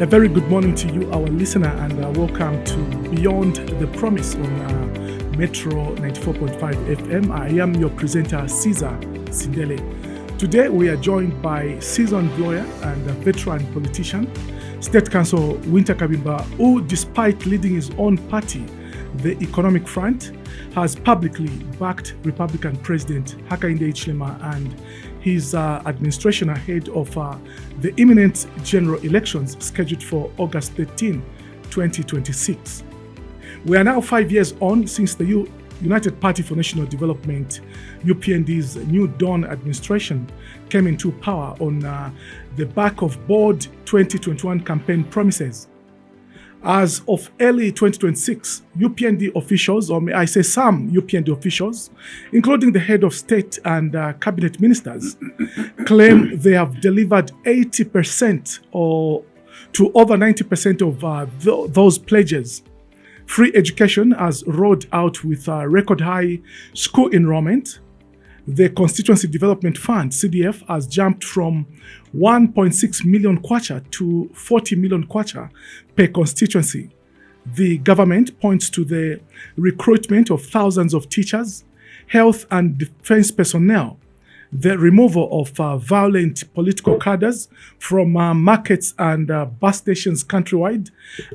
A very good morning to you, our listener, and welcome to Beyond the Promise on Metro 94.5 FM. I am your presenter, Caesar Sindele. Today, we are joined by seasoned lawyer and veteran politician, State Council Wynter Kabimba, who, despite leading his own party, the Economic Front, has publicly backed Republican President Hakainde Hichilema and his administration ahead of the imminent general elections scheduled for August 13, 2026. We are now 5 years on since the United Party for National Development, UPND's New Dawn administration came into power on the back of bold 2021 campaign promises. As of early 2026, UPND officials, or may I say some UPND officials, including the head of state and cabinet ministers, claim they have delivered 80% or to over 90% of those pledges. Free education has rolled out with record high school enrollment. The Constituency Development Fund, CDF, has jumped from 1.6 million kwacha to 40 million kwacha per constituency. The government points to the recruitment of thousands of teachers, health and defense personnel, the removal of violent political cadres from markets and bus stations countrywide,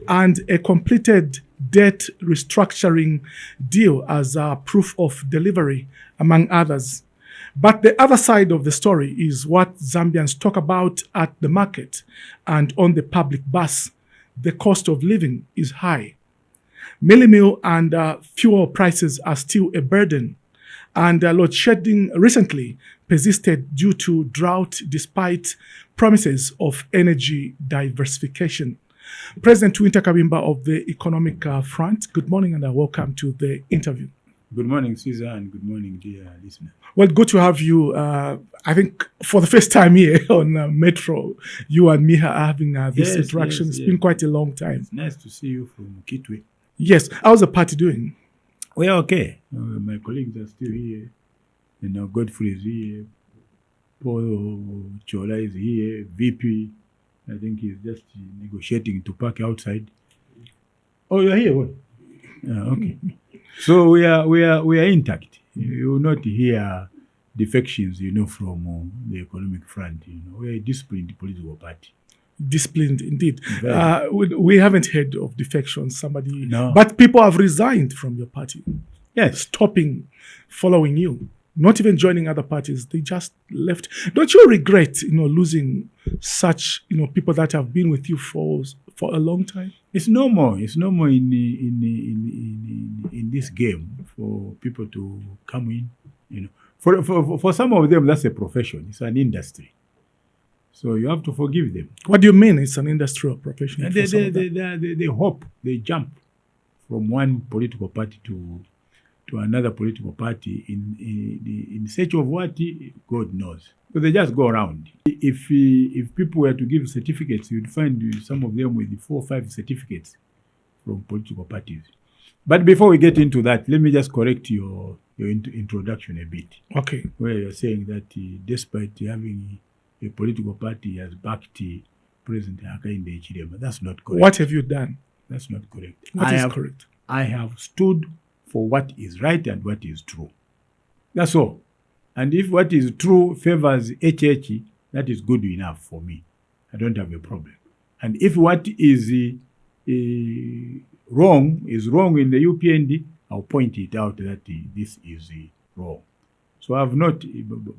and a completed debt restructuring deal as proof of delivery, among others. But the other side of the story is what Zambians talk about at the market and on the public bus. The cost of living is high. Mealie meal and fuel prices are still a burden. And load shedding recently persisted due to drought despite promises of energy diversification. President Wynter Kabimba of the Economic Front, good morning and welcome to the interview. Good morning, Caesar, and good morning, dear listener. Well, good to have you. I think for the first time here on Metro, you and me are having this interaction. It's been quite a long time. It's nice to see you from Kitwe. Yes. How's the party doing? We are okay. My colleagues are still here. Godfrey is here. Paul Chola is here. VP, I think he's just negotiating to park outside. Oh, you're here? What? Okay. So we are intact. You will not hear defections, from the Economic Front. We are a disciplined political party. Disciplined, indeed. We haven't heard of defections. No. But people have resigned from your party. Yes. Stopping following you. Not even joining other parties. They just left. Don't you regret, losing such, people that have been with you for a long time? It's normal. It's normal in this game for people to come in. For some of them, that's a profession. It's an industry. So you have to forgive them. What do you mean? It's an industrial profession. They hop. They jump from one political party to another political party in search of what God knows. So they just go around. If people were to give certificates, you'd find some of them with 4 or 5 certificates from political parties. But before we get into that, let me just correct your introduction a bit. Okay. Where you're saying that despite having a political party has backed President Hakainde Hichilema, that's not correct. What have you done? That's not correct. What is correct? I have stood for what is right and what is true. That's all. And if what is true favors HH, that is good enough for me. I don't have a problem. And if what is wrong in the UPND, I'll point it out that this is wrong. So I have not,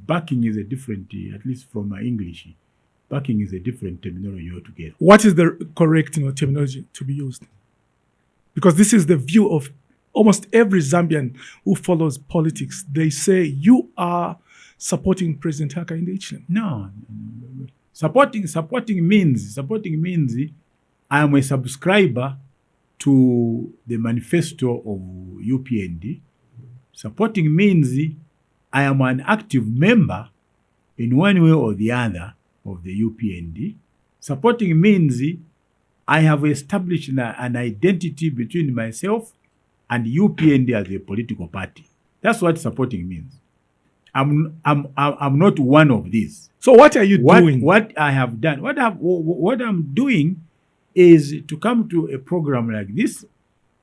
backing is a different, at least from my English, backing is a different terminology altogether. What is the correct terminology to be used? Because this is the view of almost every Zambian who follows politics. They say you are supporting President Hakainde Hichilema. No. Supporting means I am a subscriber to the manifesto of UPND. Supporting means I am an active member in one way or the other of the UPND. Supporting means I have established an identity between myself and UPND as a political party. That's what supporting means. I'm not one of these. So what are you doing? What I have done, what I'm doing is to come to a program like this,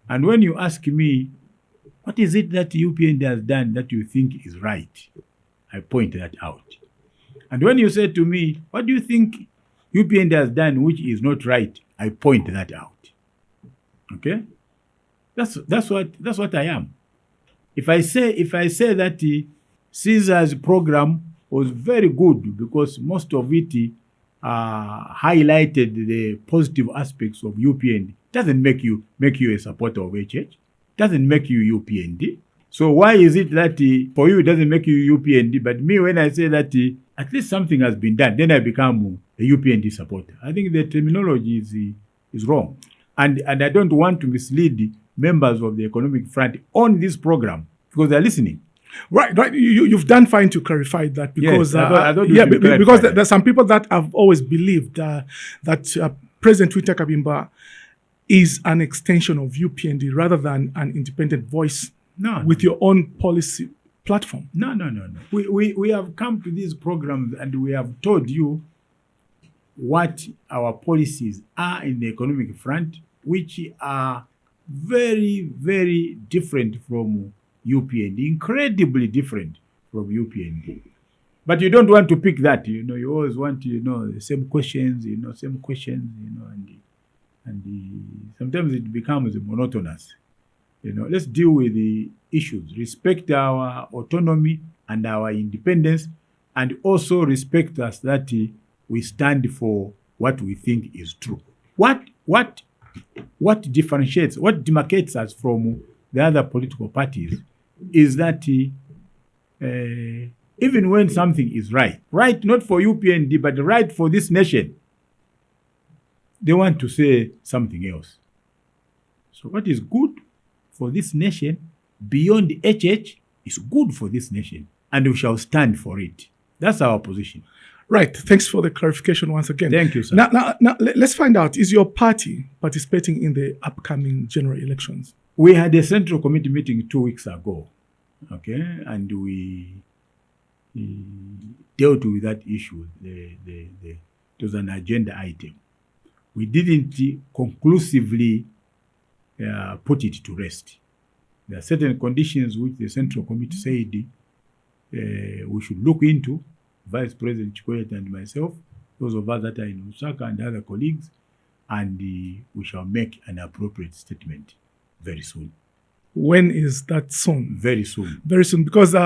and when you ask me, what is it that UPND has done that you think is right? I point that out. And when you say to me, what do you think UPND has done which is not right? I point that out. Okay? That's what I am. If I say that Caesar's program was very good because most of it highlighted the positive aspects of UPND, doesn't make you a supporter of HH. Doesn't make you UPND. So why is it that for you it doesn't make you UPND, but me, when I say that at least something has been done, then I become a UPND supporter? I think the terminology is wrong, and I don't want to mislead members of the economic front on this program because they're listening. Right. You've done fine to clarify that because yes, because there's some people that have always believed that President Wynter Kabimba is an extension of UPND rather than an independent voice with your own policy platform. No. We have come to these programs and we have told you what our policies are in the economic front, which are very, very different from UPND, incredibly different from UPND. But you don't want to pick that, you always want, the same questions, and sometimes it becomes monotonous. Let's deal with the issues, respect our autonomy and our independence, and also respect us that we stand for what we think is true. What differentiates, what demarcates us from the other political parties is that even when something is right not for UPND, but right for this nation, they want to say something else. So what is good for this nation beyond HH is good for this nation, and we shall stand for it. That's our position. Right. Thanks for the clarification once again. Thank you, sir. Now, let's find out, is your party participating in the upcoming general elections? We had a central committee meeting 2 weeks ago, okay, and we dealt with that issue. It was an agenda item. We didn't conclusively put it to rest. There are certain conditions which the central committee said we should look into, Vice President Chikwete and myself, those of us that are in Lusaka and other colleagues, and we shall make an appropriate statement very soon. When is that soon? Very soon. Very soon, because the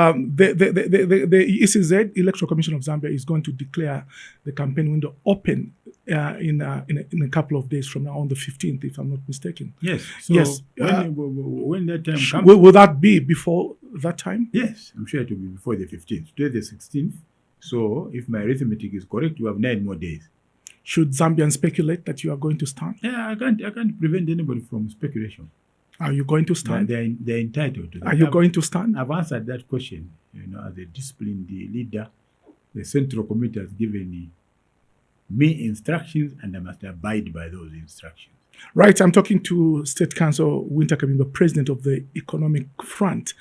ECZ, Electoral Commission of Zambia, is going to declare the campaign window open in a couple of days from now, on the 15th, if I'm not mistaken. Yes. So yes. When that time comes... Will that be before that time? Yes, I'm sure it will be before the 15th. Today the 16th. So if my arithmetic is correct, we have 9 more days. Should Zambians speculate that you are going to stand? Yeah, I can't prevent anybody from speculation. Are you going to stand? They're entitled to that. Are you going to stand? I've answered that question. As a disciplined leader, the Central Committee has given me instructions, and I must abide by those instructions. Right. I'm talking to State Council Wynter Kabimba, President of the Economic Front.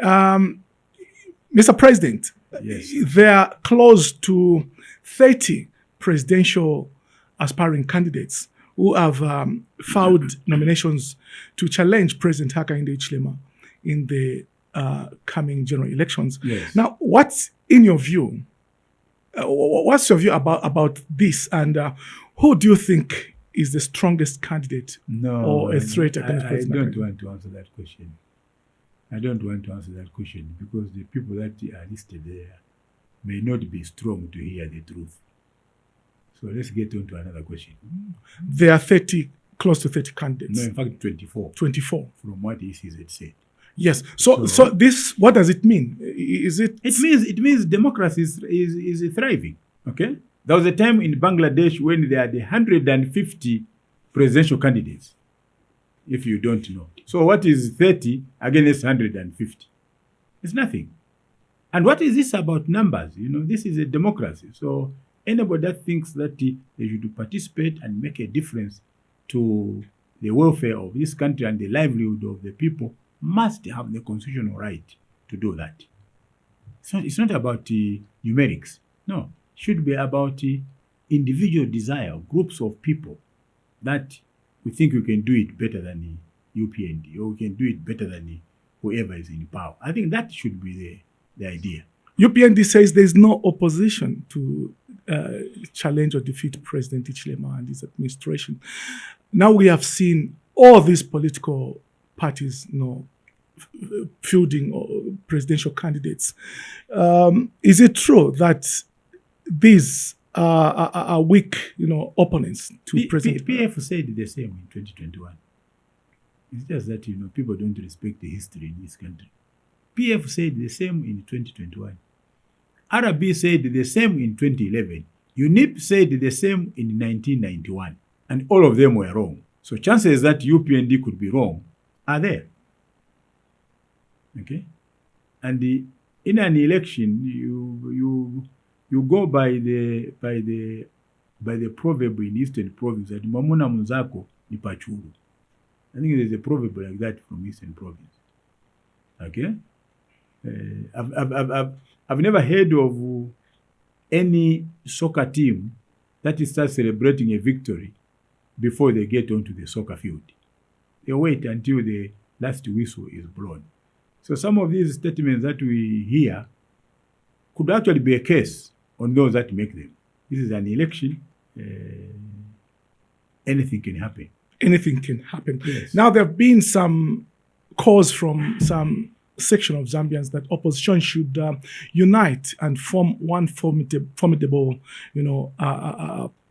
Mr. President, yes. There are close to 30 presidential aspiring candidates who have filed nominations to challenge President Hakainde Hichilema in the coming general elections. Yes. Now, what's in your view? What's your view about this, and who do you think is the strongest candidate or a threat against President? I don't want to answer that question. I don't want to answer that question because the people that are listed there may not be strong to hear the truth. So let's get on to another question. There are close to 30 candidates. No, in fact, 24. 24. From what ECZ said. Yes. So this, what does it mean? It means democracy is thriving. Okay. There was a time in Bangladesh when there had 150 presidential candidates. If you don't know. So what is 30 against 150? It's nothing. And what is this about numbers? This is a democracy. So anybody that thinks that they should participate and make a difference to the welfare of this country and the livelihood of the people must have the constitutional right to do that. It's not about numerics. No. It should be about individual desire, groups of people that we think we can do it better than the UPND, or we can do it better than whoever is in power. I think that should be the idea. UPND says there's no opposition to challenge or defeat President Hichilema and his administration. Now we have seen all these political parties, fielding presidential candidates. Is it true that these are weak, opponents to President? PF said the same in 2021. It's just that people don't respect the history in this country. PF said the same in 2021. RB said the same in 2011. UNIP said the same in 1991. And all of them were wrong. So chances that UPND could be wrong are there. Okay? And in an election, you go by the proverb in Eastern Province that Mamuna Munzako ni Pachuru. I think there's a proverb like that from Eastern Province. Okay? I've never heard of any soccer team that starts celebrating a victory before they get onto the soccer field. They wait until the last whistle is blown. So some of these statements that we hear could actually be a case on those that make them. This is an election. Anything can happen. Anything can happen. Yes. Now, there have been some calls from some section of Zambians that opposition should unite and form one formidable,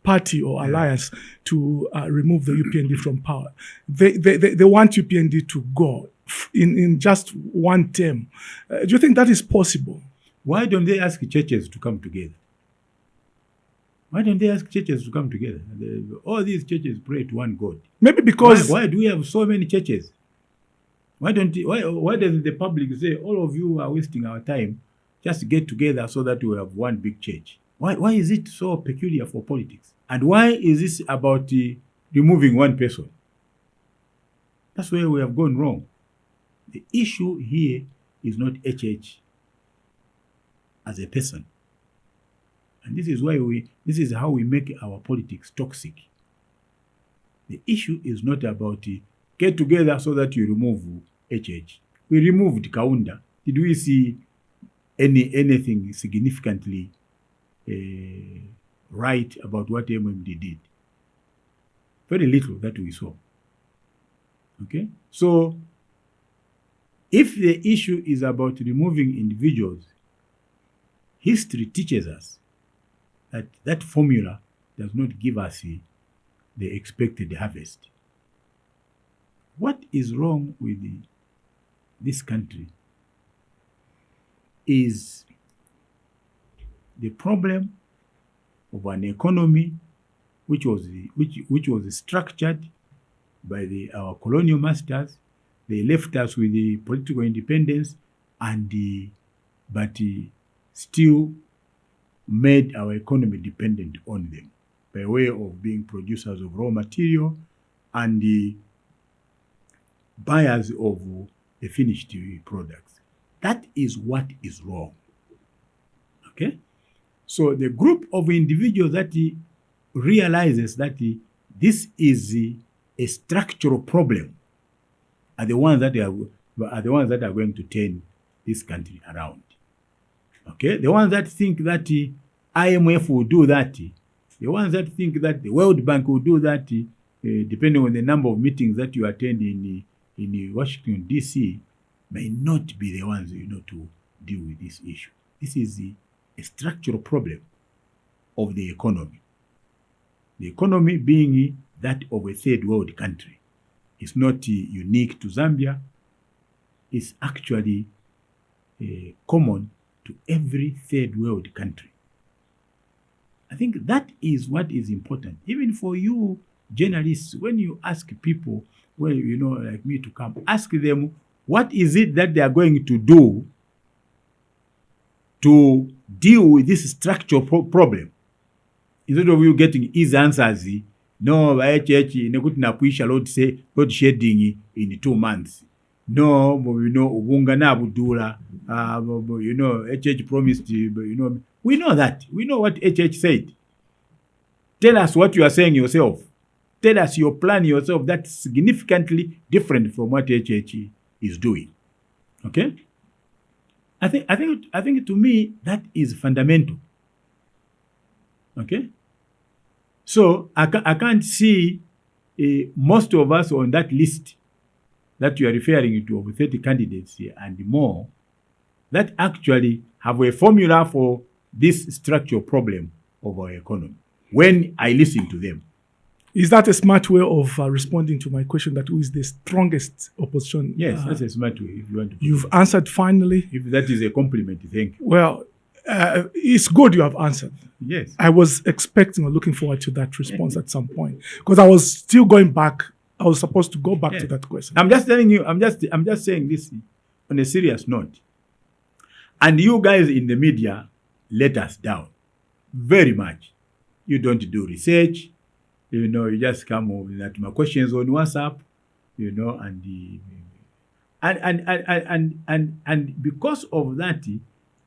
party or alliance to remove the UPND from power. They want UPND to go in just one term. Do you think that is possible? Why don't they ask churches to come together? Why don't they ask churches to come together? All these churches pray to one God. Maybe because... Why do we have so many churches? Why doesn't the public say, all of you are wasting our time, just get together so that we have one big church? Why is it so peculiar for politics? And why is this about removing one person? That's where we have gone wrong. The issue here is not HH as a person. And this is how we make our politics toxic. The issue is not about get together so that you remove HH. We removed Kaunda. Did we see anything significantly right about what MMD did? Very little that we saw. Okay? So, if the issue is about removing individuals, history teaches us that formula does not give us the expected harvest. What is wrong with this country is the problem of an economy which was structured by our colonial masters. They left us with the political independence, but still made our economy dependent on them by way of being producers of raw material and the buyers of the finished products. That is what is wrong. Okay? So the group of individuals that realizes that this is a structural problem are the ones that are going to turn this country around. Okay? The ones that think that IMF will do that, the ones that think that the World Bank will do that, depending on the number of meetings that you attend in Washington, D.C., may not be the ones to deal with this issue. This is a structural problem of the economy. The economy being that of a third world country. It's not unique to Zambia. It's actually common to every third world country. I think that is what is important. Even for you journalists, when you ask people, like me to come, ask them, what is it that they are going to do to deal with this structural problem? Instead of you getting easy answers, no, load shedding in 2 months. No, Ubunga na Budula, HH promised, we know that. We know what HH said. Tell us what you are saying yourself. tell us your plan yourself that's significantly different from what HH is doing. Okay? I think to me that is fundamental. Okay? So I can't see most of us on that list that you are referring to, over 30 candidates and more, that actually have a formula for this structural problem of our economy when I listen to them. Is that a smart way of responding to my question that who is the strongest opposition? Yes, that's a smart way. If you want to you've answered finally. If that is a compliment, thank you. Well, it's good you have answered. Yes. I was expecting or looking forward to that response at some point because I was still going back. I was supposed to go back to that question. I'm just telling you, I'm just saying this on a serious note. And you guys in the media let us down very much. You don't do research. You just come with that my questions on WhatsApp, and because of that,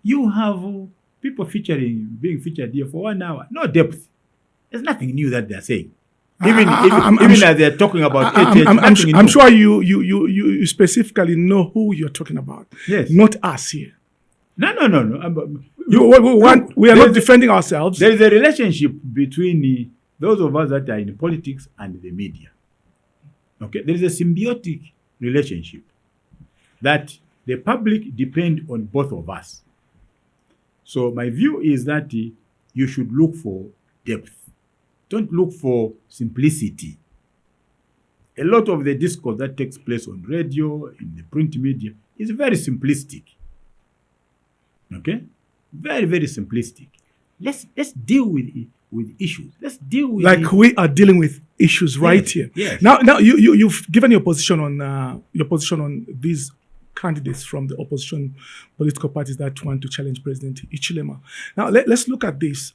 you have people being featured here for 1 hour. No depth. There's nothing new that they're saying. Even as they're talking about I'm sure you specifically know who you're talking about. Yes. Not us here. No. We are not defending ourselves. There is a relationship between those of us that are in politics and the media. Okay? There is a symbiotic relationship that the public depend on both of us. So my view is that you should look for depth. Don't look for simplicity. A lot of the discourse that takes place on radio, in the print media, is very simplistic. Okay? Very, very simplistic. Let's deal with issues. Let's deal with we are dealing with issues right here. Yes. Now you've given your position on these candidates from the opposition political parties that want to challenge President Hichilema. Now let's look at this.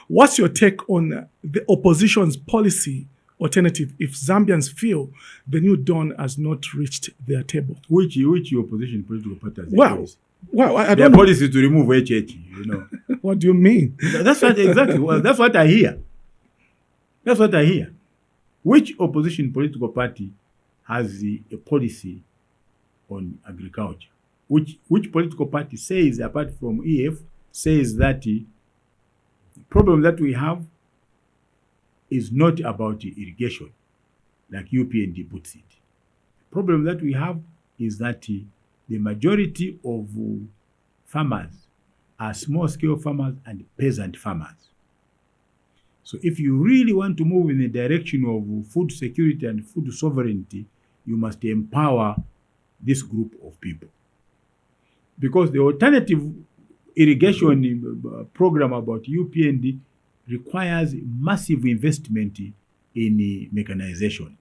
What's your take on the opposition's policy alternative if Zambians feel the new dawn has not reached their table? Which opposition political parties? Well, I their don't know. policy to remove HH, What do you mean? That's what exactly. Well, that's what I hear. That's what I hear. Which opposition political party has a policy on agriculture? Which political party says, apart from EF, says that the problem that we have is not about irrigation, like UPND puts it. The problem that we have is that the majority of farmers are small-scale farmers and peasant farmers. So if you really want to move in the direction of food security and food sovereignty, you must empower this group of people. Because the alternative irrigation program about UPND requires massive investment in mechanization.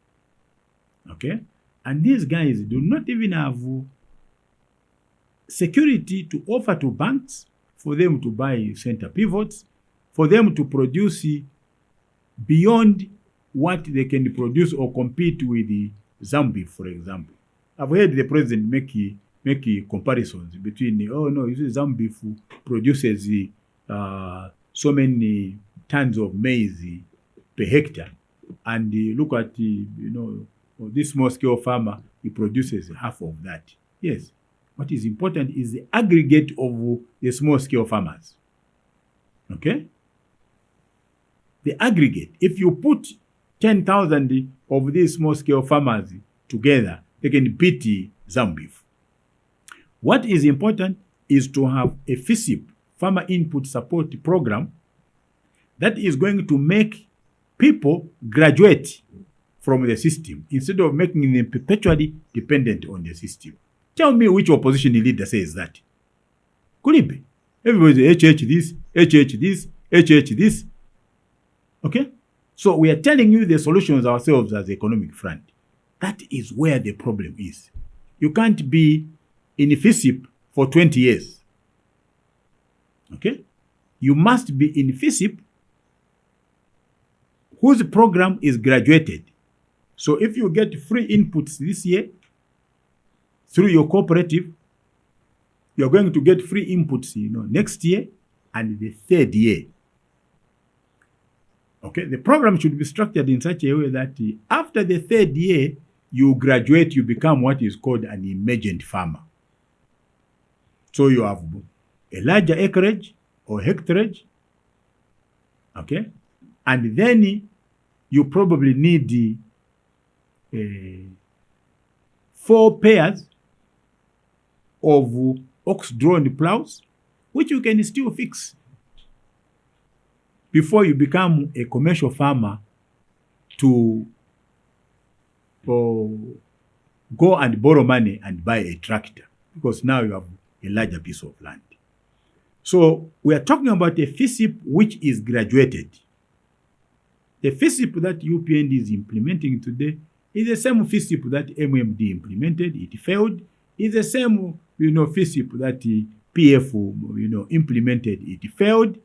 Okay? And these guys do not even have security to offer to banks for them to buy center pivots, for them to produce beyond what they can produce or compete with the Zambia, for example. I've heard the president make comparisons between, Zambia produces so many tons of maize per hectare, and look at this small-scale farmer, he produces half of that. Yes. What is important is the aggregate of the small-scale farmers. Okay? The aggregate. If you put 10,000 of these small-scale farmers together, they can beat Zambia. What is important is to have a FISIP, Farmer Input Support Program, that is going to make people graduate from the system instead of making them perpetually dependent on the system. Tell me which opposition leader says that. Could it be? Everybody HH this, HH this, HH this. Okay? So we are telling you the solutions ourselves as the economic front. That is where the problem is. You can't be in FISIP for 20 years. Okay? You must be in FISIP whose program is graduated. So if you get free inputs this year, through your cooperative, you're going to get free inputs, next year and the third year. Okay, the program should be structured in such a way that after the third year, you graduate, you become what is called an emergent farmer. So you have a larger acreage or hectareage, okay, and then you probably need 4 pairs of ox-drawn plows, which you can still fix before you become a commercial farmer to go and borrow money and buy a tractor, because now you have a larger piece of land. So we are talking about a FISIP which is graduated. The FISIP that UPND is implementing today is the same FISIP that MMD implemented. It failed. It's the same, FISIP that PF, implemented. It failed.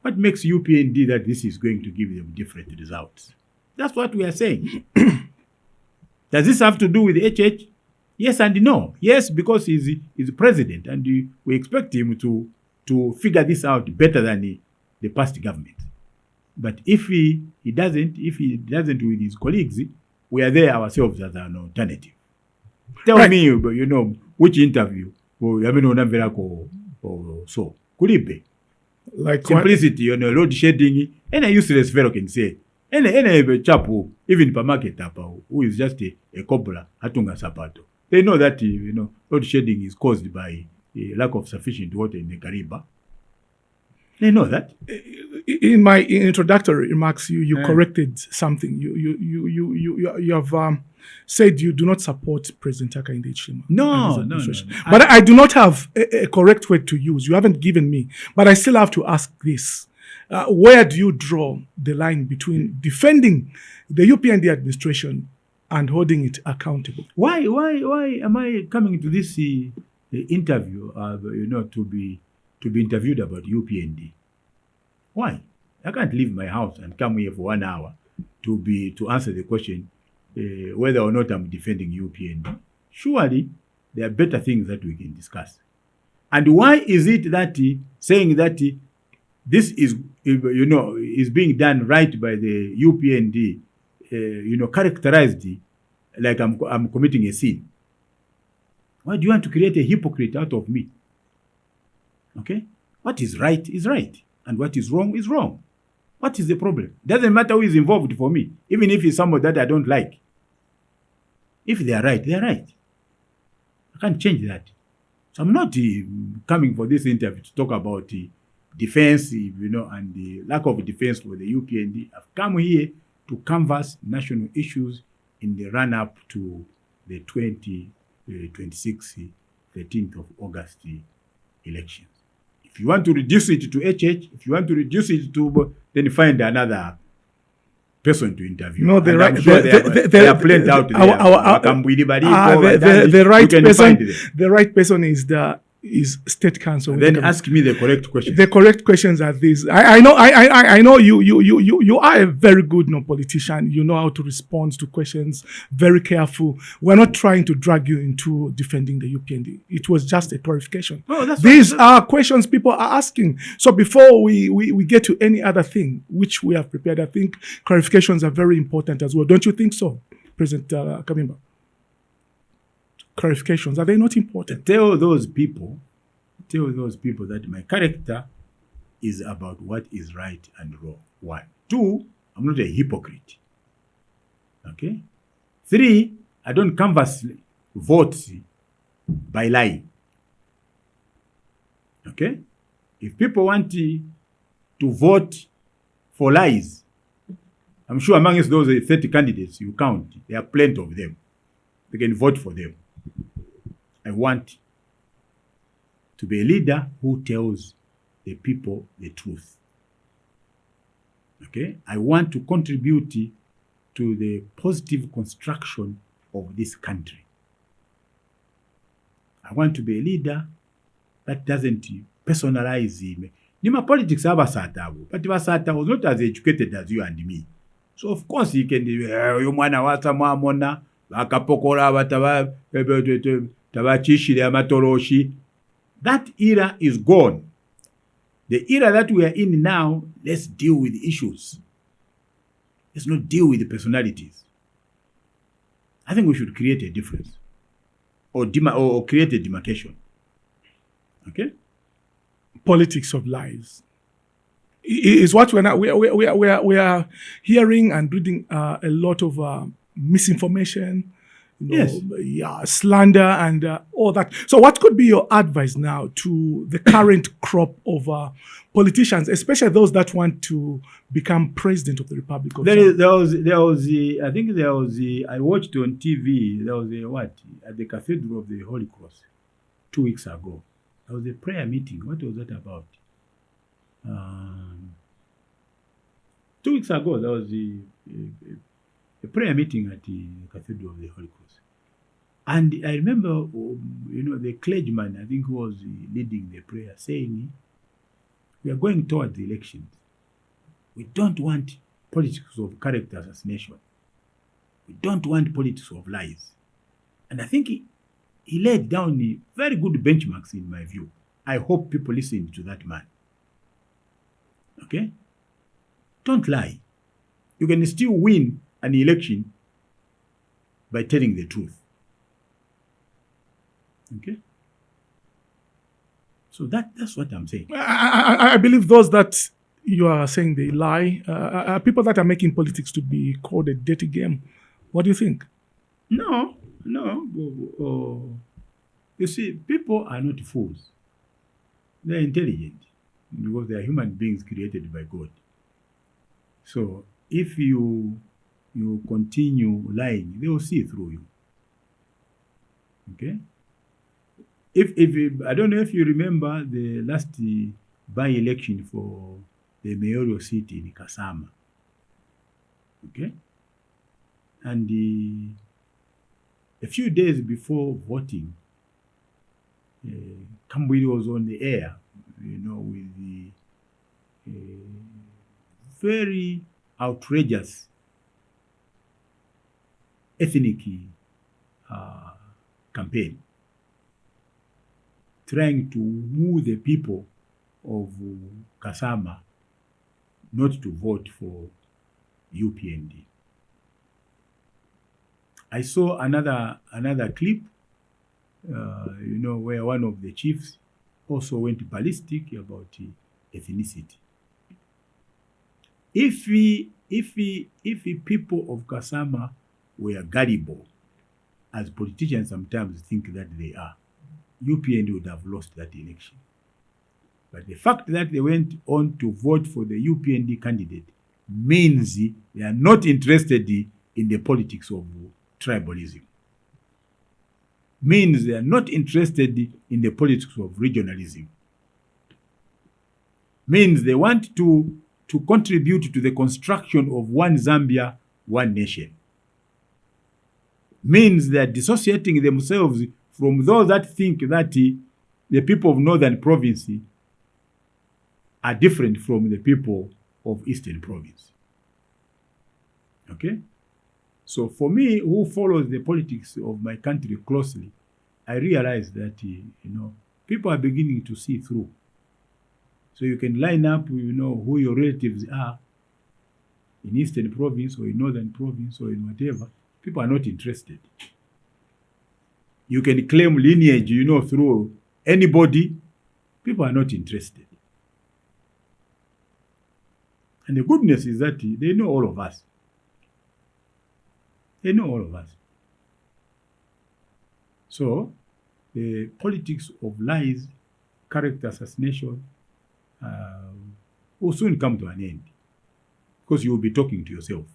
What makes UPND that this is going to give them different results? That's what we are saying. Does this have to do with HH? Yes and no. Yes, because he's president, and we expect him to figure this out better than the past government. But if he doesn't with his colleagues, we are there ourselves as an alternative. Tell me, which interview or so could it be? Like simplicity, load shedding, any useless fellow can say. Any chap who, even per market who is just a cobbler, hatunga sapato. They know that load shedding is caused by a lack of sufficient water in the Kabimba. They know that. In my introductory remarks, you corrected something. You have said you do not support President Hakainde Hichilema. No. But I do not have a correct word to use. You haven't given me. But I still have to ask this. Where do you draw the line between defending the UPND administration and holding it accountable? Why am I coming to this interview, to be interviewed about UPND? Why? I can't leave my house and come here for 1 hour to answer the question whether or not I'm defending UPND. Surely there are better things that we can discuss. And why is it that saying that this is being done right by the UPND, characterized like I'm committing a sin? Why do you want to create a hypocrite out of me? Okay? What is right is right, and what is wrong is wrong. What is the problem? Doesn't matter who is involved for me, even if it's somebody that I don't like. If they are right, they are right. I can't change that. So I'm not coming for this interview to talk about defense, and the lack of defense for the UPND. I've come here to canvass national issues in the run-up to the 2026, 13th of August elections. If you want to reduce it to HH, if you want to reduce it to, then find another person to interview. No, they are plenty out there. The right person is State Council. Then ask me the correct question. The correct questions are these. I know you are a very good politician. You know how to respond to questions, very careful. We're not trying to drag you into defending the UPND. It was just a clarification. These are questions people are asking. So before we get to any other thing which we have prepared, I think clarifications are very important as well. Don't you think so, President Kabimba? Clarifications, are they not important? Tell those people that my character is about what is right and wrong. 1. 2, I'm not a hypocrite. Okay? 3, I don't canvass votes by lying. Okay? If people want to vote for lies, I'm sure amongst those 30 candidates you count, there are plenty of them. They can vote for them. I want to be a leader who tells the people the truth. Okay? I want to contribute to the positive construction of this country. I want to be a leader that doesn't personalize him. Nima politics are Basata, but Basata was not as educated as you and me. So of course he can you mwana wata mwana bakapokora tabachishire amatoroshi. That era is gone. The era that we are in now, let's deal with issues. Let's not deal with the personalities. I think we should create a difference or create a demarcation. Okay? Politics of lies is what we are hearing and reading a lot of misinformation, slander and all that. So what could be your advice now to the current crop of politicians, especially those that want to become president of the Republic of Zambia? I watched on TV, there was at the Cathedral of the Holy Cross 2 weeks ago. There was a prayer meeting. What was that about? 2 weeks ago, there was a prayer meeting at the Cathedral of the Holy Cross. And I remember, the clergyman, I think, who was leading the prayer, saying, we are going towards the elections. We don't want politics of character assassination. We don't want politics of lies. And I think he laid down very good benchmarks in my view. I hope people listen to that man. Okay? Don't lie. You can still win an election by telling the truth. Okay? So that's what I'm saying. I believe those that you are saying they lie are people that are making politics to be called a dirty game. What do you think? No. You see, people are not fools. They're intelligent because they are human beings created by God. So if you continue lying, they will see through you. Okay? If I don't know if you remember the last by-election for the mayoral seat in Kasama. Okay? And a few days before voting, Kabimba was on the air, with the very outrageous ethnic campaign, trying to woo the people of Kasama not to vote for UPND. I saw another clip, where one of the chiefs also went ballistic about ethnicity. If people of Kasama were gullible, as politicians sometimes think that they are, UPND would have lost that election. But the fact that they went on to vote for the UPND candidate means they are not interested in the politics of tribalism. Means they are not interested in the politics of regionalism. Means they want to contribute to the construction of one Zambia, one nation. Means they are dissociating themselves from those that think that the people of Northern Province are different from the people of Eastern Province. Okay? So for me, who follows the politics of my country closely, I realize that, people are beginning to see through. So you can line up, who your relatives are in Eastern Province or in Northern Province or in whatever. People are not interested. You can claim lineage, through anybody. People are not interested. And the goodness is that they know all of us. They know all of us. So, the politics of lies, character assassination, will soon come to an end. Because you will be talking to yourself.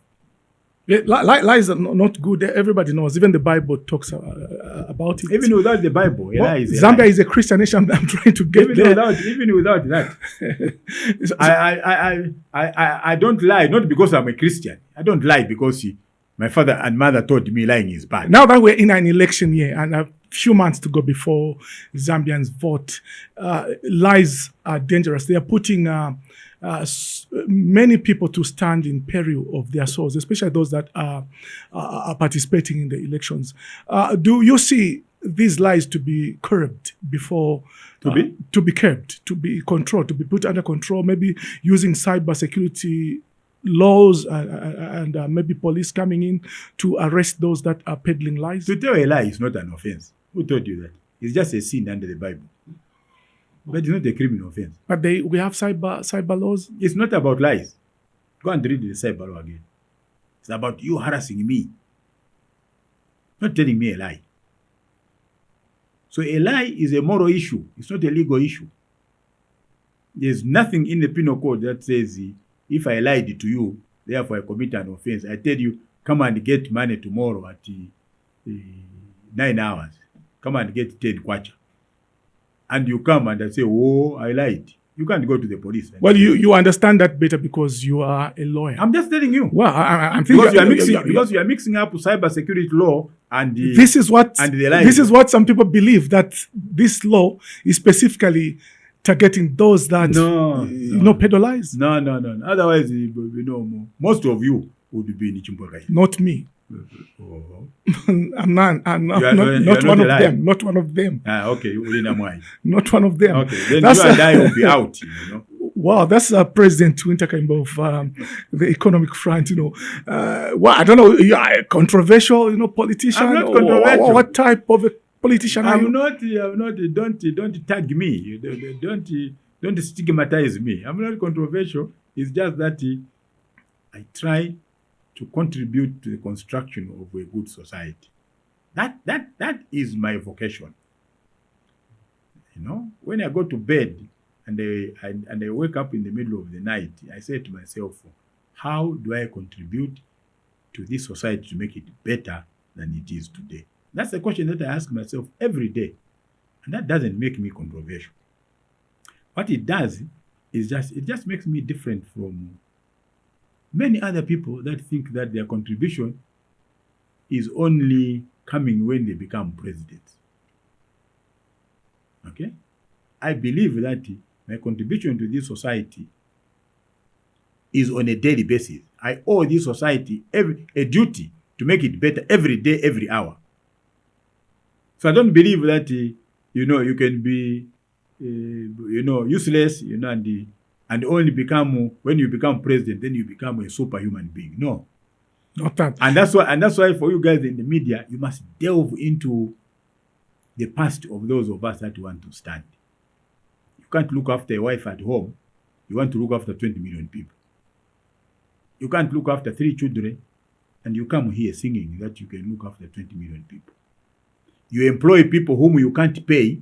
Yeah, lies are not good. Everybody knows. Even the Bible talks about it. Even without the Bible, Zambia is a Christian nation. I'm trying to get even without that. I don't lie, not because I'm a Christian. I don't lie because my father and mother taught me lying is bad. Now that we're in an election year and a few months to go before Zambians vote, lies are dangerous. They are putting many people to stand in peril of their souls, especially those that are participating in the elections. Do you see these lies to be curbed before to be curbed, to be controlled, to be put under control, maybe using cyber security laws and maybe police coming in to arrest those that are peddling lies? To tell a lie is not an offense. Who told you that? It's just a sin under the Bible. But it's not a criminal offense. But we have cyber laws. It's not about lies. Go and read the cyber law again. It's about you harassing me. Not telling me a lie. So a lie is a moral issue. It's not a legal issue. There's nothing in the penal code that says if I lied to you, therefore I commit an offense. I tell you, come and get money tomorrow at 9 hours. Come and get 10 kwacha. And you come and I say, oh, I lied. You can't go to the police. Well, you understand that better because you are a lawyer. I'm just telling you. Well, I'm thinking because you are mixing up cyber security law and the, this is what and the lies. This is what some people believe, that this law is specifically targeting those that peddle lies. No. Otherwise, most of you would be in Chimborai. Not me. Oh. I'm not one of them. Not one of them. Okay, not one of them. Okay, then you and I will be out. Wow, that's President Wynter M of the Economic Front. Well, I don't know. You are a controversial, politician. I'm not controversial. What type of a politician are you? I'm not. Don't tag me. Don't stigmatize me. I'm not controversial. It's just that I try to contribute to the construction of a good society. That is my vocation. When I go to bed and I wake up in the middle of the night, I say to myself, how do I contribute to this society to make it better than it is today? That's the question that I ask myself every day. And that doesn't make me controversial. What it does is it just makes me different from many other people that think that their contribution is only coming when they become presidents. Okay? I believe that my contribution to this society is on a daily basis. I owe this society a duty to make it better every day, every hour. So I don't believe that, you can be, useless, and only become, when you become president, then you become a superhuman being. No. Not that. And that's why for you guys in the media, you must delve into the past of those of us that want to stand. You can't look after a wife at home. You want to look after 20 million people. You can't look after 3 children, and you come here singing that you can look after 20 million people. You employ people whom you can't pay,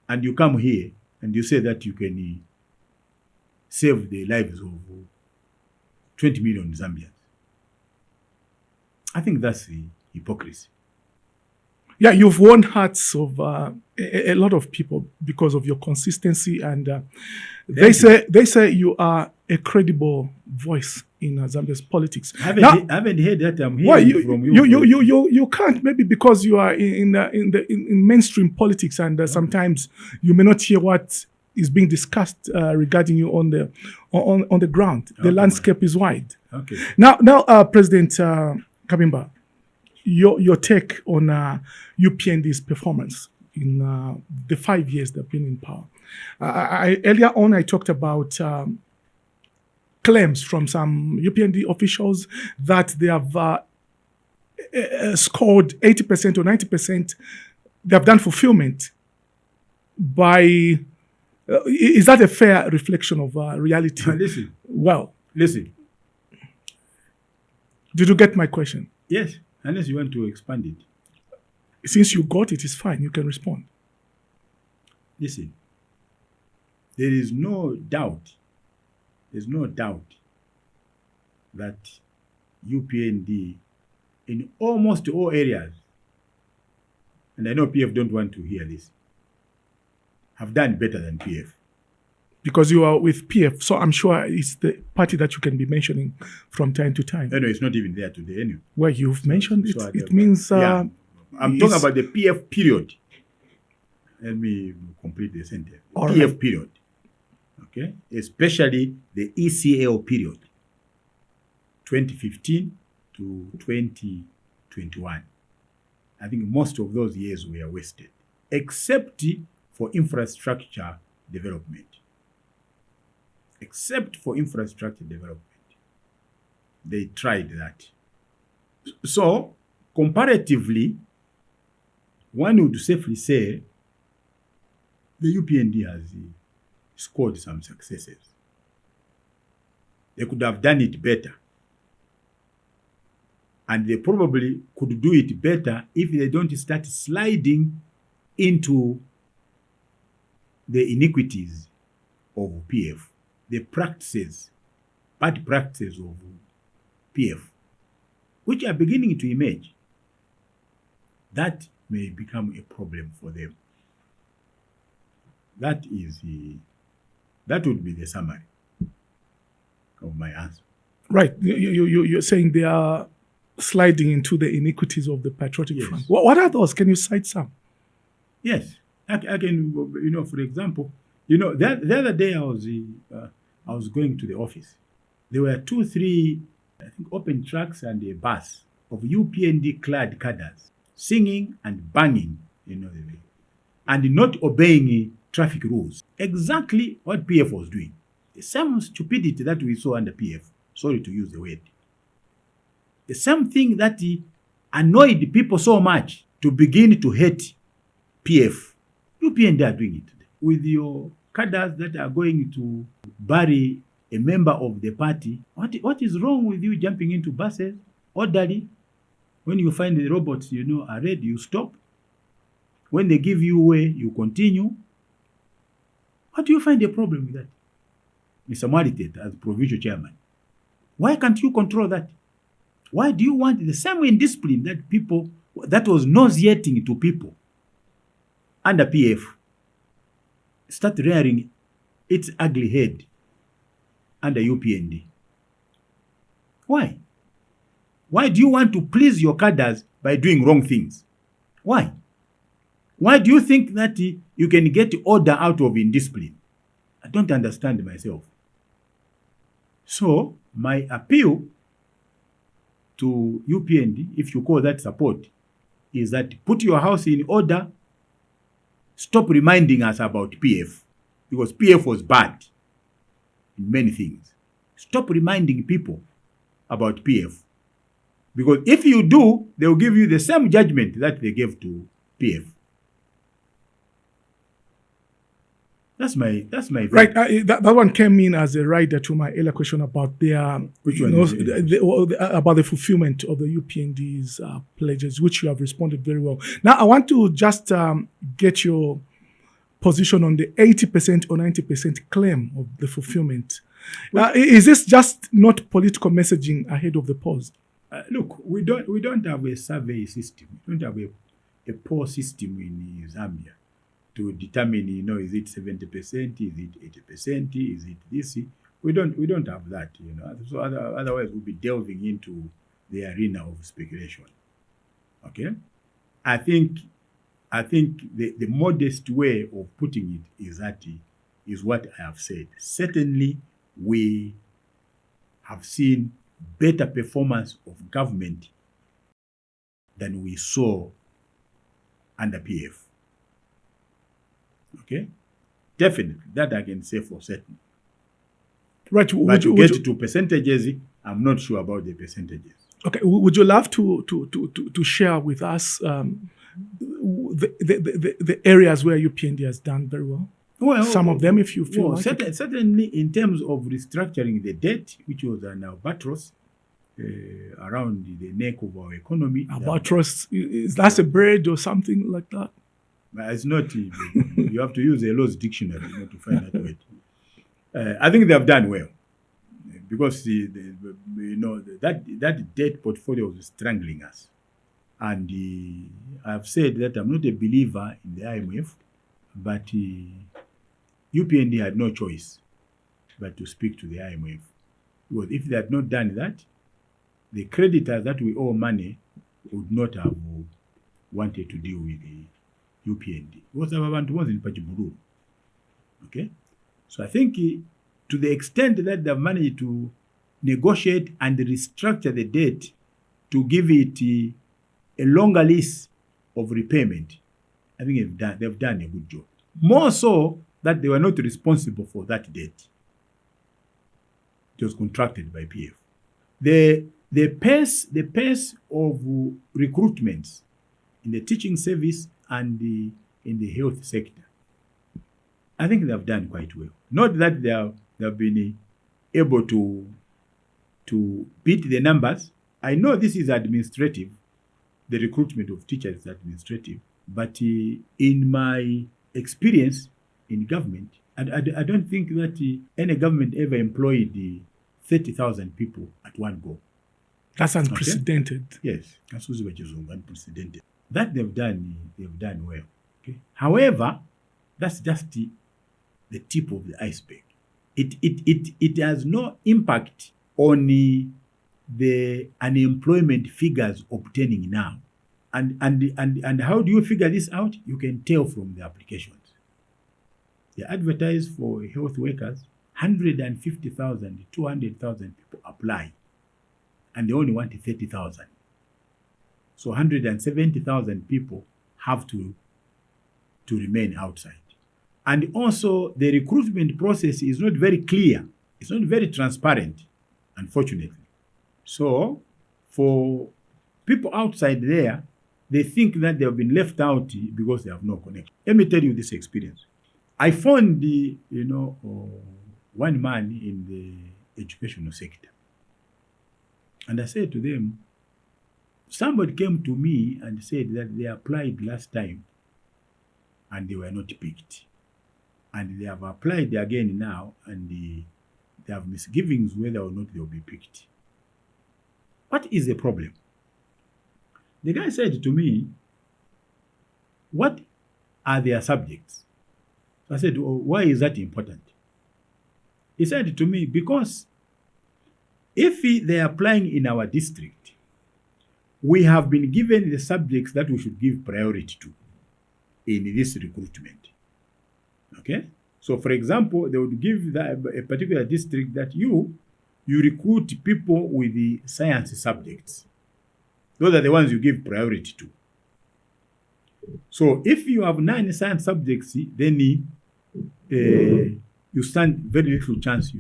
and you come here and you say that you can save the lives of 20 million Zambians. I think that's the hypocrisy. Yeah, you've won hearts of a lot of people because of your consistency, and they say you are a credible voice in Zambia's politics. I haven't heard that. I'm hearing from you. You can't, maybe because you are in mainstream politics, and sometimes you may not hear what is being discussed regarding you on the ground. The landscape is wide. Okay. Now, President Kabimba, your take on UPND's performance in the 5 years they've been in power. Earlier on, I talked about claims from some UPND officials that they have scored 80% or 90%. They have done fulfillment by... is that a fair reflection of reality? Listen. Well. Listen. Did you get my question? Yes, unless you want to expand it. Since you got it, it's fine. You can respond. Listen. There is no doubt. There's no doubt that UPND in almost all areas, and I know PF don't want to hear this, have done better than PF. Because you are with PF, so I'm sure it's the party that you can be mentioning from time to time. No, it's not even there today anyway. Well, you've mentioned it. It means... I'm talking about the PF period. Let me complete the sentence. All PF right. period. Okay? Especially the ECL period. 2015 to 2021. I think most of those years were wasted. Except for infrastructure development. Except for infrastructure development. they tried that. So, comparatively, one would safely say the UPND has scored some successes. They could have done it better. And they probably could do it better if they don't start sliding into the iniquities of PF, the practices, bad practices of PF, which are beginning to emerge. That may become a problem for them. That would be the summary of my answer. Right. You're saying they are sliding into the iniquities of the Patriotic Yes. Front. What are those? Can you cite some? Yes, I can. For example, the other day I was going to the office. There were 2-3, I think, open trucks and a bus of UPND clad cadres singing and banging, and not obeying traffic rules. Exactly what PF was doing. The same stupidity that we saw under PF. Sorry to use the word. The same thing that annoyed people so much to begin to hate PF. UPND are doing it today. With your cadres that are going to bury a member of the party, what is wrong with you jumping into buses orderly? When you find the robots, are ready, you stop. When they give you way, you continue. What do you find a problem with that? Mr. Mwalitet, as provincial chairman, why can't you control that? Why do you want the same indiscipline that was nauseating to people under PF start rearing its ugly head under UPND? Why? Why do you want to please your cadres by doing wrong things? Why? Why do you think that you can get order out of indiscipline? I don't understand myself. So, my appeal to UPND, if you call that support, is that put your house in order. Stop reminding us about PF, because PF was bad in many things. Stop reminding people about PF, because if you do, they will give you the same judgment that they gave to PF. That's my view. Right. That one came in as a rider to my earlier question about their, Which one about the fulfillment of the UPND's pledges, which you have responded very well. Now, I want to just get your position on the 80% or 90% claim of the fulfillment. Is this just not political messaging ahead of the polls? Look, we don't have a survey system. We don't have a poll system in Zambia to determine, is it 70%, is it 80%, is it this? We don't have that, So otherwise we'll be delving into the arena of speculation. Okay? I think the modest way of putting it is what I have said. Certainly, we have seen better performance of government than we saw under PF. Okay? Definitely, that I can say for certain. Right. But to get to percentages, I'm not sure about the percentages. Okay. Would you love to share with us the areas where UPND has done very well? Well, some of them, if you feel like certainly in terms of restructuring the debt, which was an albatross around the neck of our economy. Albatross, is that a bird or something like that? It's not. You have to use a Law's dictionary to find that word. I think they have done well, because that debt portfolio was strangling us, and I've said that I'm not a believer in the IMF, but UPND had no choice but to speak to the IMF, because if they had not done that, the creditors that we owe money would not have wanted to deal with the UPND. Okay? So I think to the extent that they've managed to negotiate and restructure the debt to give it a longer lease of repayment, I think they've done a good job. More so that they were not responsible for that debt. It was contracted by PF. the pace of recruitments in the teaching service and in the health sector, I think they have done quite well. Not that they have been able to beat the numbers. I know this is administrative. The recruitment of teachers is administrative. But in my experience in government, I don't think that any government ever employed 30,000 people at one go. That's unprecedented. Okay? Yes, that's unprecedented. That they've done well. Okay. However, that's just the tip of the iceberg. It has no impact on the unemployment figures obtaining now. And how do you figure this out? You can tell from the applications. They advertise for health workers, 150,000, 200,000 people apply, and they only want 30,000. So 170,000 people have to remain outside. And also, the recruitment process is not very clear. It's not very transparent, unfortunately. So, for people outside there, they think that they have been left out because they have no connection. Let me tell you this experience. I found one man in the educational sector. And I said to them, somebody came to me and said that they applied last time and they were not picked. And they have applied again now and they have misgivings whether or not they will be picked. What is the problem? The guy said to me, what are their subjects? I said, why is that important? He said to me, because if they are applying in our district, we have been given the subjects that we should give priority to in this recruitment. Okay? So, for example, they would give a particular district that you recruit people with the science subjects. Those are the ones you give priority to. So, if you have 9 science subjects, then you stand very little chance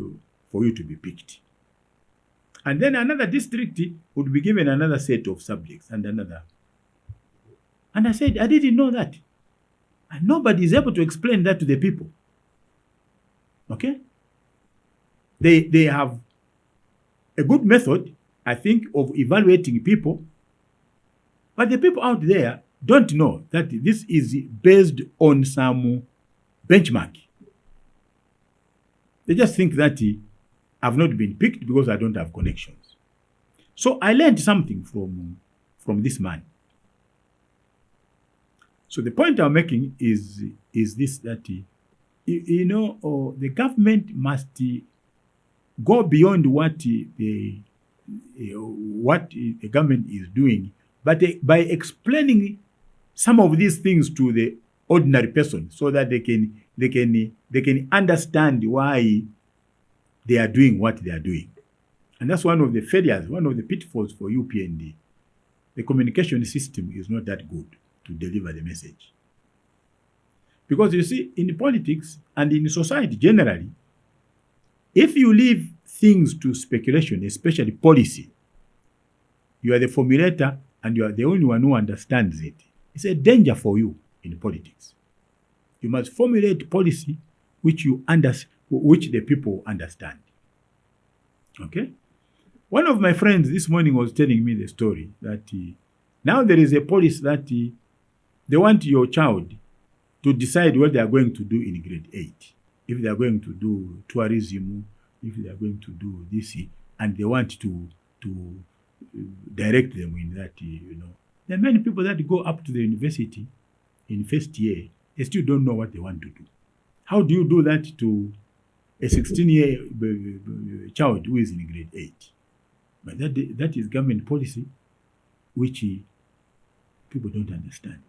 for you to be picked. And then another district would be given another set of subjects and another. And I said, I didn't know that. And nobody is able to explain that to the people. Okay? They have a good method, I think, of evaluating people. But the people out there don't know that this is based on some benchmark. They just think that I've not been picked because I don't have connections. So I learned something from this man. So the point I'm making is this, that the government must go beyond what the government is doing, but by explaining some of these things to the ordinary person, so that they can understand why they are doing what they are doing. And that's one of the failures, one of the pitfalls for UPND. The communication system is not that good to deliver the message. Because you see, in politics and in society generally, if you leave things to speculation, especially policy, you are the formulator and you are the only one who understands it. It's a danger for you in politics. You must formulate policy which the people understand. Okay? One of my friends this morning was telling me the story that now there is a policy that they want your child to decide what they are going to do in grade 8. If they are going to do tourism, if they are going to do this, and they want to direct them in that, There are many people that go up to the university in first year, they still don't know what they want to do. How do you do that to a 16-year child who is in grade 8? But that is government policy which people don't understand.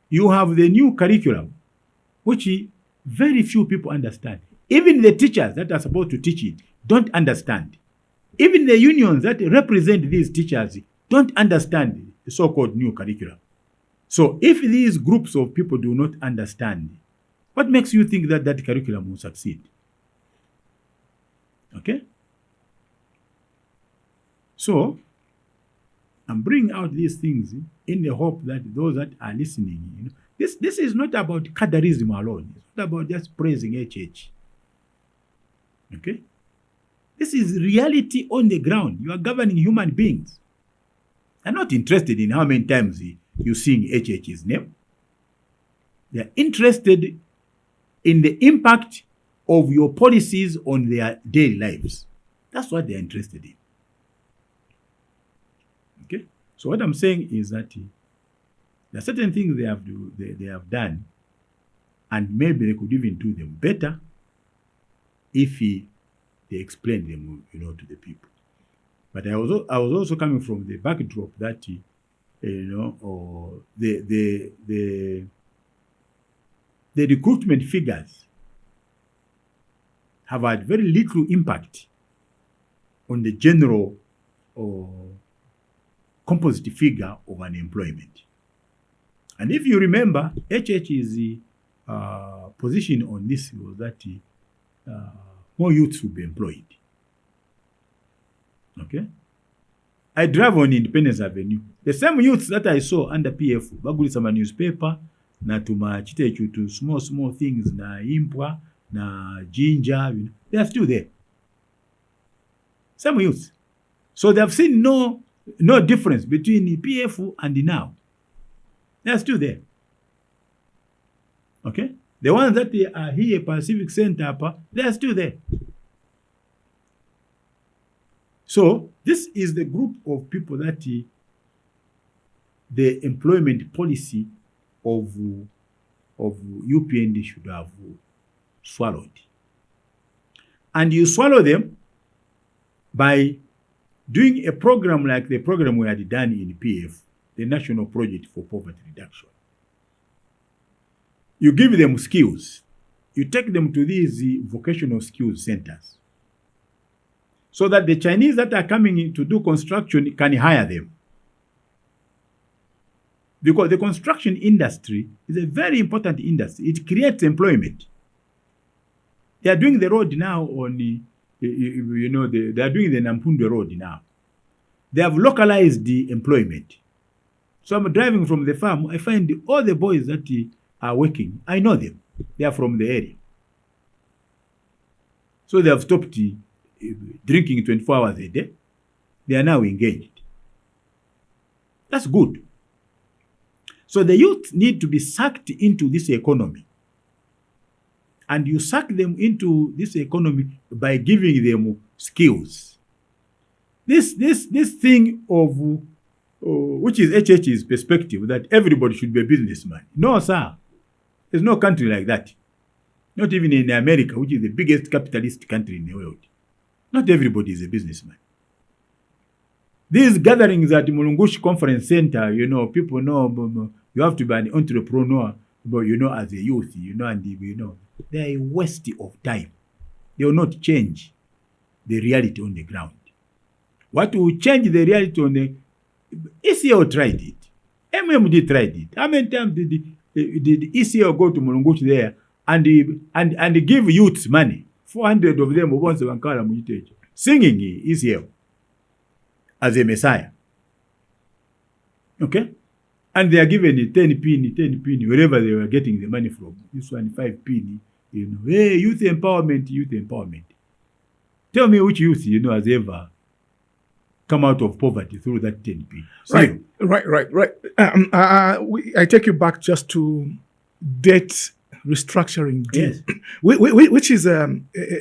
You have the new curriculum, which very few people understand. Even the teachers that are supposed to teach it don't understand. Even the unions that represent these teachers don't understand the so-called new curriculum. So if these groups of people do not understand, what makes you think that that curriculum will succeed? Okay? So, I'm bringing out these things in the hope that those that are listening, this is not about cadreism alone. It's not about just praising HH. Okay? This is reality on the ground. You are governing human beings. They're not interested in how many times you sing HH's name. They're interested in the impact of your policies on their daily lives. That's what they're interested in. Okay? So what I'm saying is that there are certain things they have done, and maybe they could even do them better if they explain them, to the people. But I was also coming from the backdrop that the recruitment figures have had very little impact on the general composite figure of unemployment. And if you remember, HH's position on this was that more youths will be employed. Okay? I drive on Independence Avenue. The same youths that I saw under PF, bagulisa ma newspaper, na tumachite to small things, na impwa, na ginger, they are still there. Same youths. So they have seen no difference between the PF and the now. They are still there. Okay? The ones that are here, Pacific Center, they are still there. So this is the group of people that the employment policy of UPND should have swallowed. And you swallow them by doing a program like the program we had done in PF, the National Project for Poverty Reduction. You give them skills. You take them to these vocational skills centers, so that the Chinese that are coming in to do construction can hire them. Because the construction industry is a very important industry. It creates employment. They are doing the road now on they are doing the Nampunde road now. They have localized the employment. So I'm driving from the farm. I find all the boys that are working. I know them. They are from the area. So they have stopped drinking 24 hours a day. They are now engaged. That's good. So the youth need to be sucked into this economy. And you suck them into this economy by giving them skills. This thing of, which is HH's perspective, that everybody should be a businessman. No, sir. There's no country like that. Not even in America, which is the biggest capitalist country in the world. Not everybody is a businessman. These gatherings at Mulungushi Conference Center, people know you have to be an entrepreneur, but as a youth, and they are a waste of time. They will not change the reality on the ground. What will change the reality on the ECO tried it. MMD tried it. How many times did ECO go to Mulungushi there and give youths money? 400 of them once wankala mujitejo singing ECO as a messiah. Okay? And they are given 10 penny, wherever they were getting the money from. This one 5 penny, hey, youth empowerment. Tell me which youth has ever come out of poverty through that 10 penny. Right. I take you back just to debt restructuring deal, yes. which is a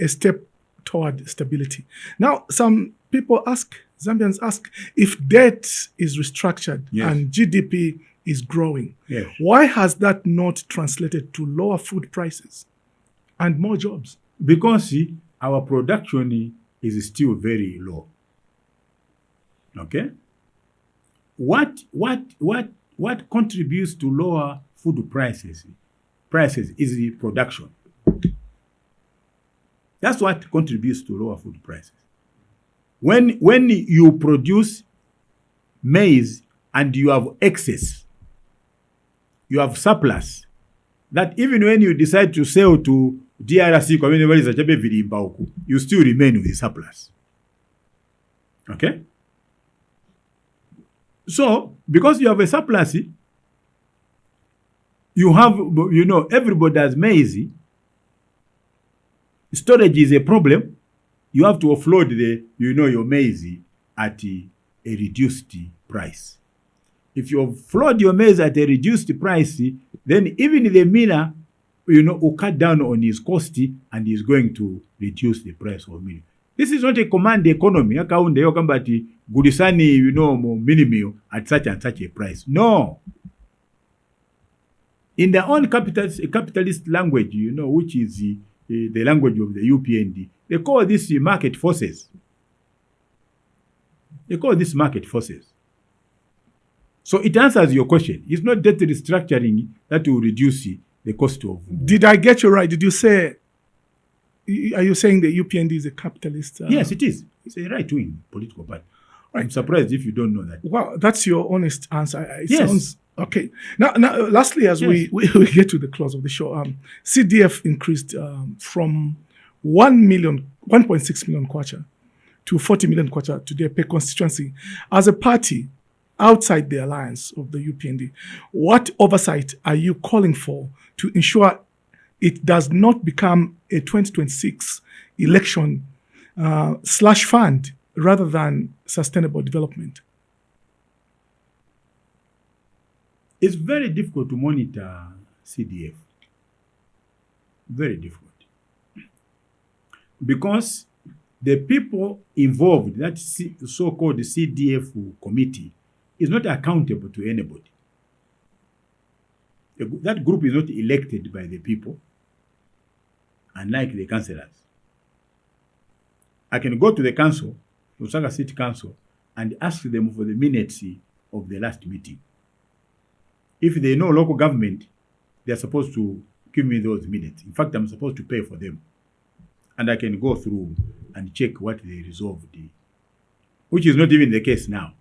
step toward stability. Now, some people Zambians ask, if debt is restructured and GDP is growing, why has that not translated to lower food prices and more jobs? Because our production is still very low. Okay? What contributes to lower food prices is the production. That's what contributes to lower food prices. When you produce maize and you have excess, you have surplus, that even when you decide to sell to DRC, you still remain with the surplus. Okay? So, because you have a surplus, you have, everybody has maize. Storage is a problem. You have to offload your maize at a reduced price. If you offload your maize at a reduced price, then even the miller, will cut down on his cost and is going to reduce the price of milk. This is not a command economy. Gudisani, minimum at such and such a price. No. In their own capitalist language, which is the language of the UPND, they call this market forces. They call this market forces. So it answers your question. It's not debt restructuring that will reduce the cost of. Did I get you right? Did you say? Are you saying the UPND is a capitalist? Yes, it is. It's a right-wing political party. Right. I'm surprised if you don't know that. Well, that's your honest answer. It Yes. sounds okay. Now, lastly, as we get to the close of the show, CDF increased from 1.6 million kwacha to 40 million kwacha today per constituency. As a party outside the alliance of the UPND, what oversight are you calling for to ensure it does not become a 2026 election slash fund rather than sustainable development? It's very difficult to monitor CDF. Very difficult. Because the people involved, that so-called CDF committee, is not accountable to anybody. That group is not elected by the people, unlike the councillors. I can go to the council, Lusaka City Council, and ask them for the minutes of the last meeting. If they know local government, they are supposed to give me those minutes. In fact, I'm supposed to pay for them. And I can go through and check what they resolved, which is not even the case now.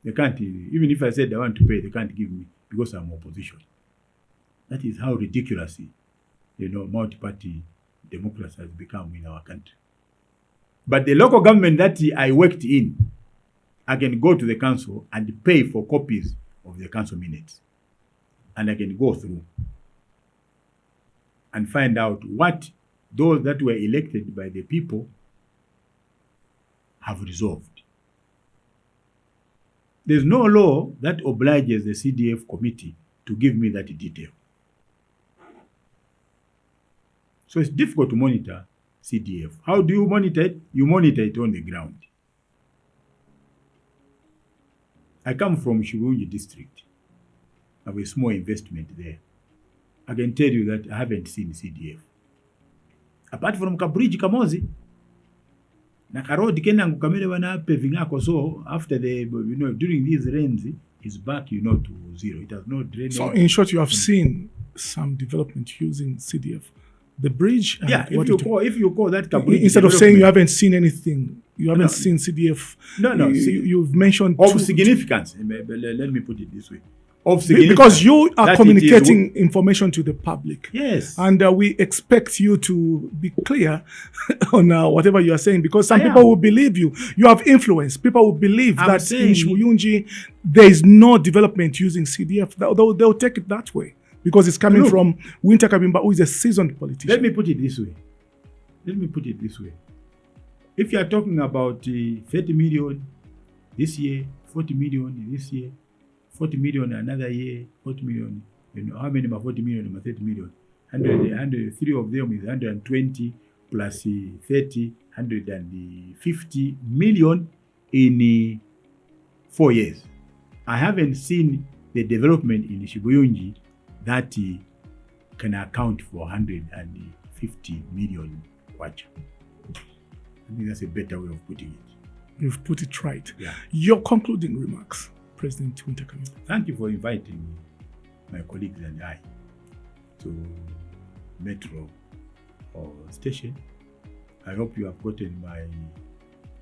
They can't, even if I said I want to pay, they can't give me because I'm opposition. That is how ridiculous, multi-party democracy has become in our country. But the local government that I worked in, I can go to the council and pay for copies of the council minutes. And I can go through and find out what those that were elected by the people have resolved. There's no law that obliges the CDF committee to give me that detail. So it's difficult to monitor CDF. How do you monitor it? You monitor it on the ground. I come from Shibunji district. I have a small investment there. I can tell you that I haven't seen CDF. Apart from Kabridge Kamozi, na karodi kena ngukamele wana paving ako, so after the during these rains is back to zero. It has no drainage. So in short, you have seen some development using CDF. The bridge. If you call that Kabridge, instead of saying you haven't seen anything, you haven't seen CDF. No. You've mentioned of significance. Let me put it this way. Of significance, because you are communicating information to the public. Yes. And we expect you to be clear on whatever you are saying, because some people will believe you. You have influence. People will believe that in Shibuyunji there is no development using CDF. They'll take it that way because it's coming from Wynter Kabimba, who is a seasoned politician. Let me put it this way. If you are talking about 30 million this year, 40 million this year, 40 million another year, 40 million, how many are 40 million and 30 million? 103 of them is 120 plus 30, 150 million in 4 years. I haven't seen the development in Shibuyunji that can account for 150 million kwacha. I think that's a better way of putting it. You've put it right. Yeah. Your concluding remarks, President Wynter Kabimba. Thank you for inviting my colleagues and I to Metro station. I hope you have gotten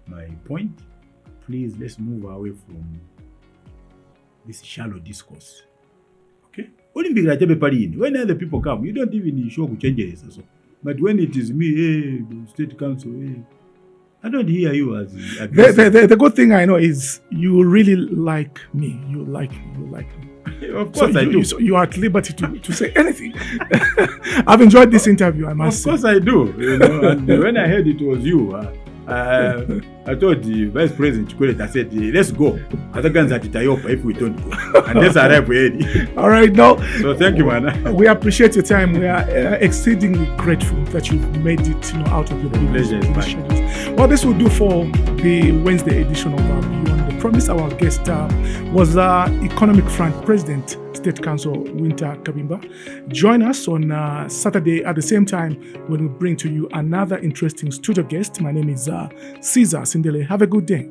my point. Please, let's move away from this shallow discourse. Okay? When other people come, you don't even show changes. But when it is me, the state council, I don't hear you as The good thing I know is you really like me. You like me. Of course I do. So you are at liberty to say anything. I've enjoyed this interview, I must say. Of course I do. And when I heard it was you, I told the Vice President Chikwete, I said, let's go. Other guns at Itayopa if we don't go. And let's arrive ready. All right, now. So thank you, man. We appreciate your time. We are exceedingly grateful that you've made it out of your pleasure schedules. Well, this will do for the Wednesday edition of Beyond the Promise. Our guest was Economic Front President, State Council Wynter Kabimba. Join us on Saturday at the same time when we bring to you another interesting studio guest. My name is Caesar Sindele. Have a good day.